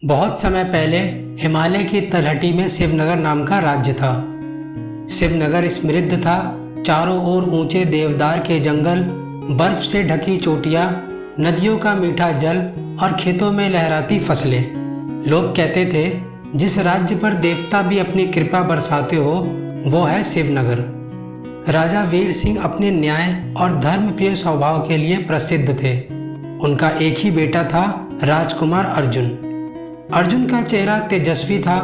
बहुत समय पहले हिमालय की तलहटी में शिवनगर नाम का राज्य था। शिवनगर समृद्ध था। चारों ओर ऊंचे देवदार के जंगल, बर्फ से ढकी चोटियां, नदियों का मीठा जल और खेतों में लहराती फसलें। लोग कहते थे, जिस राज्य पर देवता भी अपनी कृपा बरसाते हो वो है शिवनगर। राजा वीर सिंह अपने न्याय और धर्मप्रिय स्वभाव के लिए प्रसिद्ध थे। उनका एक ही बेटा था, राजकुमार अर्जुन। अर्जुन का चेहरा तेजस्वी था,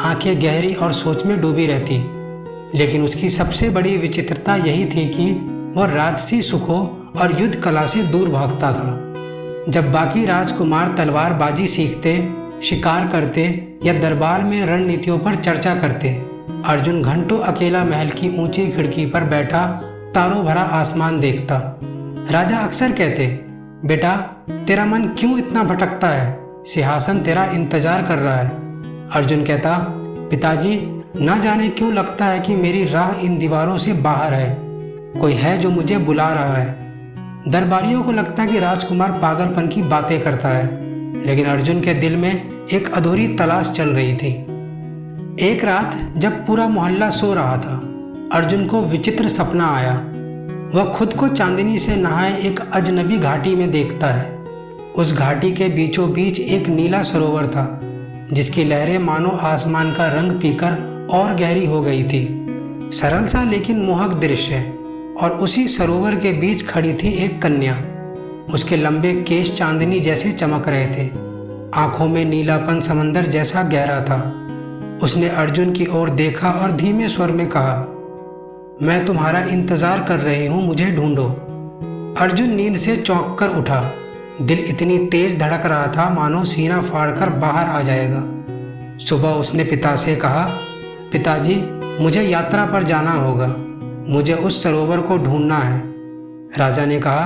आंखें गहरी और सोच में डूबी रहती। लेकिन उसकी सबसे बड़ी विचित्रता यही थी कि वह राजसी सुखों और युद्ध कला से दूर भागता था। जब बाकी राजकुमार तलवारबाजी सीखते, शिकार करते या दरबार में रणनीतियों पर चर्चा करते, अर्जुन घंटों अकेला महल की ऊंची खिड़की पर बैठा तारों भरा आसमान देखता। राजा अक्सर कहते, बेटा तेरा मन क्यों इतना भटकता है, सिंहासन तेरा इंतजार कर रहा है। अर्जुन कहता, पिताजी न जाने क्यों लगता है कि मेरी राह इन दीवारों से बाहर है, कोई है जो मुझे बुला रहा है। दरबारियों को लगता है कि राजकुमार पागलपन की बातें करता है, लेकिन अर्जुन के दिल में एक अधूरी तलाश चल रही थी। एक रात जब पूरा मोहल्ला सो रहा था, अर्जुन को विचित्र सपना आया। वह खुद को चांदनी से नहाए एक अजनबी घाटी में देखता है। उस घाटी के बीचों बीच एक नीला सरोवर था, जिसकी लहरें मानो आसमान का रंग पीकर और गहरी हो गई थी। सरल सा लेकिन मोहक दृश्य। और उसी सरोवर के बीच खड़ी थी एक कन्या। उसके लंबे केश चांदनी जैसे चमक रहे थे, आंखों में नीलापन समंदर जैसा गहरा था। उसने अर्जुन की ओर देखा और धीमे स्वर में कहा, मैं तुम्हारा इंतजार कर रही हूँ, मुझे ढूंढो। अर्जुन नींद से चौंक कर उठा। दिल इतनी तेज धड़क रहा था मानो सीना फाड़कर बाहर आ जाएगा। सुबह उसने पिता से कहा, पिताजी मुझे यात्रा पर जाना होगा, मुझे उस सरोवर को ढूंढना है। राजा ने कहा,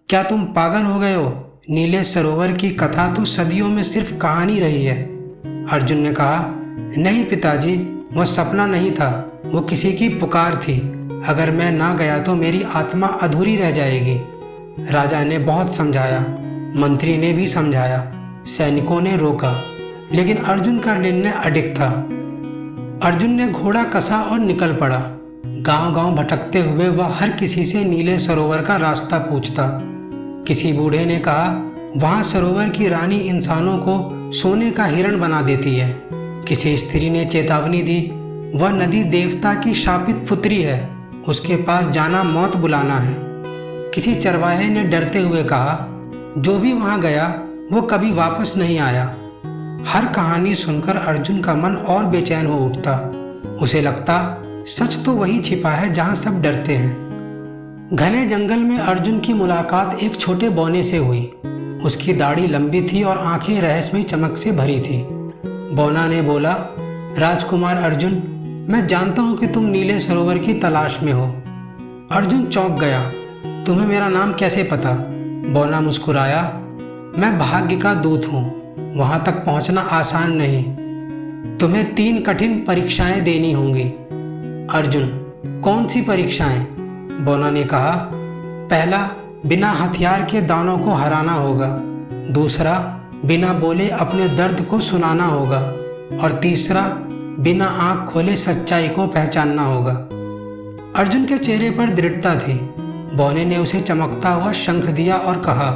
क्या तुम पागल हो गए हो? नीले सरोवर की कथा तो सदियों में सिर्फ कहानी रही है। अर्जुन ने कहा, नहीं पिताजी, वह सपना नहीं था, वो किसी की पुकार थी। अगर मैं ना गया तो मेरी आत्मा अधूरी रह जाएगी। राजा ने बहुत समझाया, मंत्री ने भी समझाया, सैनिकों ने रोका, लेकिन अर्जुन का निर्णय अडिग था। अर्जुन ने घोड़ा कसा और निकल पड़ा। गांव-गांव भटकते हुए वह हर किसी से नीले सरोवर का रास्ता पूछता। किसी बूढ़े ने कहा, वहाँ सरोवर की रानी इंसानों को सोने का हिरण बना देती है। किसी स्त्री ने चेतावनी दी, वह नदी देवता की शापित पुत्री है, उसके पास जाना मौत बुलाना है। किसी चरवाहे ने डरते हुए कहा, जो भी वहाँ गया वो कभी वापस नहीं आया। हर कहानी सुनकर अर्जुन का मन और बेचैन हो उठता। उसे लगता, सच तो वही छिपा है जहाँ सब डरते हैं। घने जंगल में अर्जुन की मुलाकात एक छोटे बौने से हुई। उसकी दाढ़ी लंबी थी और आंखें रहस्यमयी चमक से भरी थी। बौना ने बोला, राजकुमार अर्जुन, मैं जानता हूँ कि तुम नीले सरोवर की तलाश में हो। अर्जुन चौंक गया, तुम्हें मेरा नाम कैसे पता? बौना मुस्कुराया, मैं भाग्य का दूत हूँ, वहाँ तक पहुँचना आसान नहीं। तुम्हें 3 कठिन परीक्षाएं देनी होंगी। अर्जुन, कौन सी परीक्षाएं? बौना ने कहा, पहला, बिना हथियार के दानों को हराना होगा। दूसरा, बिना बोले अपने दर्द को सुनाना होगा। और तीसरा, बिना आँख खोले सच्चाई को पहचानना होगा। अर्जुन के चेहरे पर दृढ़ता थी। बौने ने उसे चमकता हुआ शंख दिया और कहा,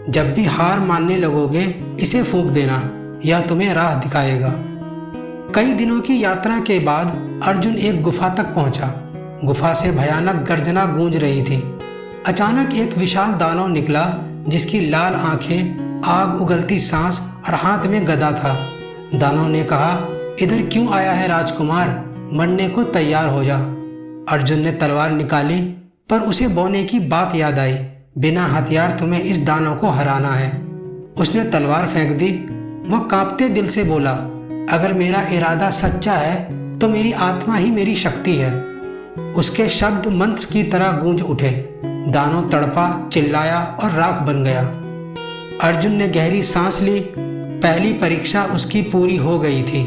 जब भी हार मानने लगोगे इसे फूंक देना, यह तुम्हें राह दिखाएगा। कई दिनों की यात्रा के बाद अर्जुन एक गुफा तक पहुंचा। गुफा से भयानक गर्जना गूंज रही थी। अचानक एक विशाल दानव निकला, जिसकी लाल आंखें, आग उगलती सांस और हाथ में गदा था। दानव ने कहा, इधर क्यों आया है राजकुमार, मरने को तैयार हो जा। अर्जुन ने तलवार निकाली, पर उसे बौने की बात याद आई, बिना हथियार तुम्हें इस दानव को हराना है। उसने तलवार फेंक दी। वह कांपते दिल से बोला, अगर मेरा इरादा सच्चा है तो मेरी आत्मा ही मेरी शक्ति है। उसके शब्द मंत्र की तरह गूंज उठे। दानव तड़पा, चिल्लाया और राख बन गया। अर्जुन ने गहरी सांस ली। पहली परीक्षा उसकी पूरी हो गई थी।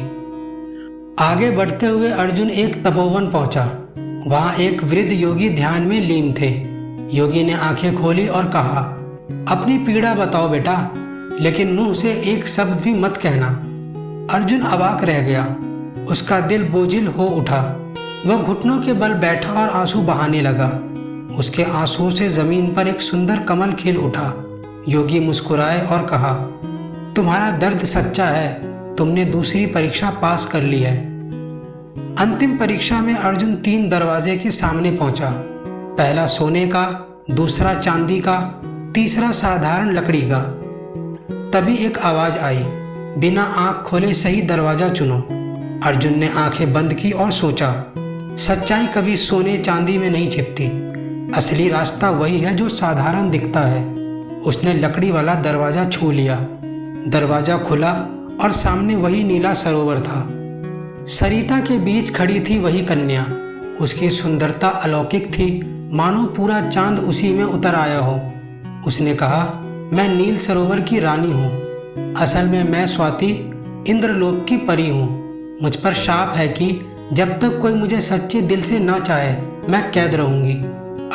आगे बढ़ते हुए अर्जुन एक तपोवन पहुंचा। वहाँ एक वृद्ध योगी ध्यान में लीन थे। योगी ने आंखें खोली और कहा, अपनी पीड़ा बताओ बेटा, लेकिन मुंह से एक शब्द भी मत कहना, अर्जुन अवाक रह गया। उसका दिल बोझिल हो उठा। वह घुटनों के बल बैठा और आंसू बहाने लगा। उसके आंसुओं से जमीन पर एक सुंदर कमल खिल उठा। योगी मुस्कुराए और कहा, तुम्हारा दर्द सच्चा है। तुमने दूसरी परीक्षा पास कर ली है। अंतिम परीक्षा में अर्जुन 3 दरवाजे के सामने पहुंचा। पहला सोने का, दूसरा चांदी का, तीसरा साधारण लकड़ी का। तभी एक आवाज आई, बिना आंख खोले सही दरवाजा चुनो। अर्जुन ने आंखें बंद की और सोचा, सच्चाई कभी सोने चांदी में नहीं छिपती। असली रास्ता वही है जो साधारण दिखता है। उसने लकड़ी वाला दरवाजा छू लिया। दरवाजा खुला और सामने वही नीला सरोवर था। सरिता के बीच खड़ी थी वही कन्या। उसकी सुंदरता अलौकिक थी, मानो पूरा चांद उसी में उतर आया हो। उसने कहा, मैं नील सरोवर की रानी हूँ। असल में मैं स्वाति इंद्रलोक की परी हूँ। मुझ पर शाप है कि जब तक कोई मुझे सच्चे दिल से ना चाहे मैं कैद रहूँगी।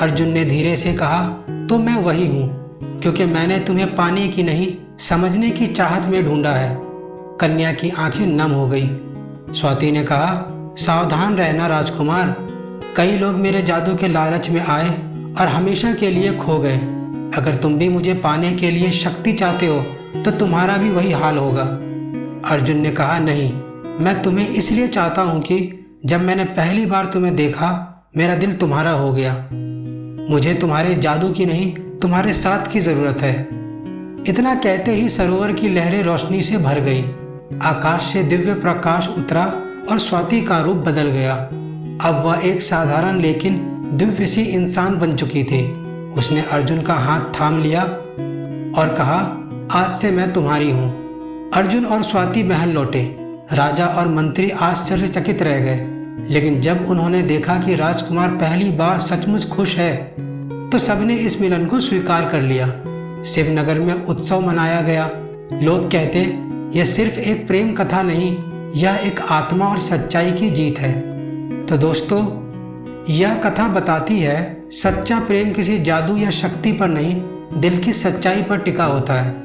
अर्जुन ने धीरे से कहा, तो मैं वही हूँ, क्योंकि मैंने तुम्हें पाने की नहीं समझने की चाहत में ढूंढा है। कन्या की आंखें नम हो गई। स्वाति ने कहा, सावधान रहना राजकुमार। कई लोग मेरे जादू के लालच में आए और हमेशा के लिए खो गए। अगर तुम भी मुझे पाने के लिए शक्ति चाहते हो तो तुम्हारा भी वही हाल होगा। अर्जुन ने कहा, नहीं, मैं तुम्हें इसलिए चाहता हूँ कि जब मैंने पहली बार तुम्हें देखा मेरा दिल तुम्हारा हो गया। मुझे तुम्हारे जादू की नहीं, तुम्हारे साथ की ज़रूरत है। इतना कहते ही सरोवर की लहरें रोशनी से भर गई। आकाश से दिव्य प्रकाश उतरा और स्वाति का रूप बदल गया। अब वह एक साधारण लेकिन दिव्य सी इंसान बन चुकी थी। उसने अर्जुन का हाथ थाम लिया और कहा, आज से मैं तुम्हारी हूँ। अर्जुन और स्वाति महल लौटे। राजा और मंत्री आश्चर्यचकित रह गए, लेकिन जब उन्होंने देखा कि राजकुमार पहली बार सचमुच खुश है तो सबने इस मिलन को स्वीकार कर लिया। शिवनगर में उत्सव मनाया गया। लोग कहते, यह सिर्फ एक प्रेम कथा नहीं, यह एक आत्मा और सच्चाई की जीत है। तो दोस्तों, यह कथा बताती है सच्चा प्रेम किसी जादू या शक्ति पर नहीं, दिल की सच्चाई पर टिका होता है।